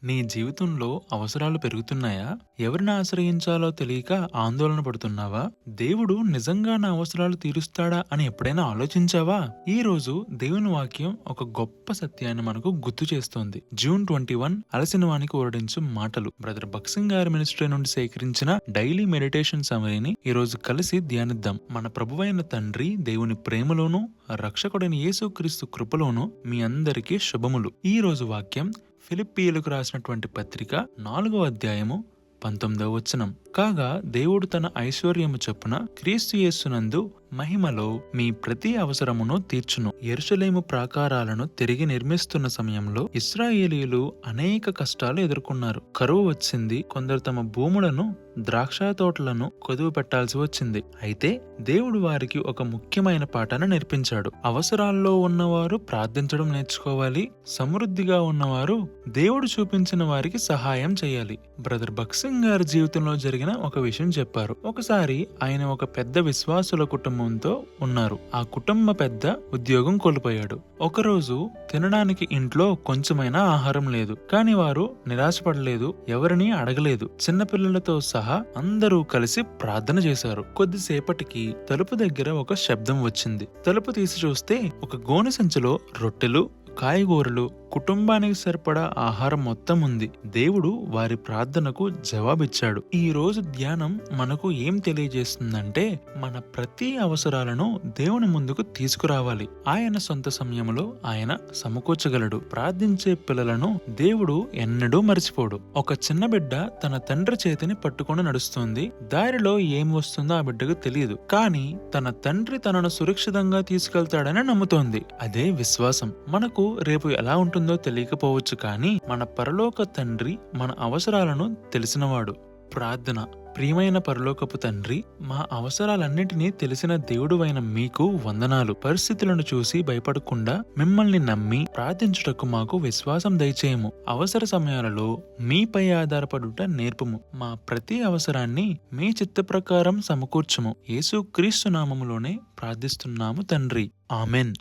నీ జీవితంలో అవసరాలు పెరుగుతున్నాయా? ఎవరిని ఆశ్రయించాలో తెలియక ఆందోళన పడుతున్నావా? దేవుడు నిజంగా నా అవసరాలు తీరుస్తాడా అని ఎప్పుడైనా ఆలోచించావా? ఈ రోజు దేవుని వాక్యం ఒక గొప్ప సత్యాన్ని మనకు గుర్తు చేస్తోంది. జూన్ 21 అలసిన వానికి ఓరడించు మాటలు. బ్రదర్ భక్సింగ్ గారి మినిస్ట్రీ నుండి సేకరించిన డైలీ మెడిటేషన్ సమరీని ఈ రోజు కలిసి ధ్యానిద్దాం. మన ప్రభువైన తండ్రి దేవుని ప్రేమలోను రక్షకుడైన యేసుక్రీస్తు కృపలోను మీ అందరికీ శుభములు. ఈ రోజు వాక్యం ఫిలిప్పీయులకు రాసినటువంటి పత్రిక 4వ అధ్యాయము 19వ వచనం. కాగా దేవుడు తన ఐశ్వర్యము చొప్పున క్రీస్తు యేసునందు మహిమలో మీ ప్రతి అవసరమును తీర్చును. యెరూషలేము ప్రాకారాలను తిరిగి నిర్మిస్తున్న సమయంలో ఇశ్రాయేలీయులు అనేక కష్టాలు ఎదుర్కొన్నారు. కరువు వచ్చింది. కొందరు తమ భూములను ద్రాక్ష తోటలను కొదువు పెట్టాల్సి వచ్చింది. అయితే దేవుడు వారికి ఒక ముఖ్యమైన పాఠాన్ని నేర్పించాడు. అవసరాల్లో ఉన్నవారు ప్రార్థించడం నేర్చుకోవాలి. సమృద్ధిగా ఉన్నవారు దేవుడు చూపించిన వారికి సహాయం చేయాలి. బ్రదర్ భక్సింగ్ గారి జీవితంలో జరిగిన ఒక విషయం చెప్పారు. ఒకసారి ఆయన ఒక పెద్ద విశ్వాసుల కుటుంబంతో ఉన్నారు. ఆ కుటుంబ పెద్ద ఉద్యోగం కోల్పోయాడు. ఒకరోజు తినడానికి ఇంట్లో కొంచెమైనా ఆహారం లేదు. కానీ వారు నిరాశపడలేదు. ఎవరిని అడగలేదు. చిన్నపిల్లలతో సహా అందరూ కలిసి ప్రార్థన చేశారు. కొద్దిసేపటికి తలుపు దగ్గర ఒక శబ్దం వచ్చింది. తలుపు తీసి చూస్తే ఒక గోనె సంచిలో రొట్టెలు, కాయగూరలు, కుటుంబానికి సరిపడా ఆహారం మొత్తం ఉంది. దేవుడు వారి ప్రార్థనకు జవాబిచ్చాడు. ఈ రోజు ధ్యానం మనకు ఏం తెలియజేస్తుందంటే, మన ప్రతి అవసరాలను దేవుని ముందుకు తీసుకురావాలి. ఆయన సొంత సమయంలో ఆయన సమకూర్చగలడు. ప్రార్థించే పిల్లలను దేవుడు ఎన్నడూ మరిచిపోడు. ఒక చిన్న బిడ్డ తన తండ్రి చేతిని పట్టుకొని నడుస్తుంది. దారిలో ఏం వస్తుందో ఆ బిడ్డకు తెలియదు. కానీ తన తండ్రి తనను సురక్షితంగా తీసుకెళ్తాడని నమ్ముతోంది. అదే విశ్వాసం. మనకు రేపు ఎలా ఉంటుందో తెలియకపోవచ్చు, కానీ మన పరలోక తండ్రి మన అవసరాలను తెలిసినవాడు. ప్రార్థన. ప్రియమైన పరలోకపు తండ్రి, మా అవసరాలన్నింటినీ తెలిసిన దేవుడువైన మీకు వందనాలు. పరిస్థితులను చూసి భయపడకుండా మిమ్మల్ని నమ్మి ప్రార్థించుటకు మాకు విశ్వాసం దయచేయము. అవసర సమయాలలో మీపై ఆధారపడుట నేర్పుము. మా ప్రతి అవసరాన్ని మీ చిత్త ప్రకారం సమకూర్చుము. యేసుక్రీస్తు నామములోనే ప్రార్థిస్తున్నాము తండ్రి. ఆమెన్.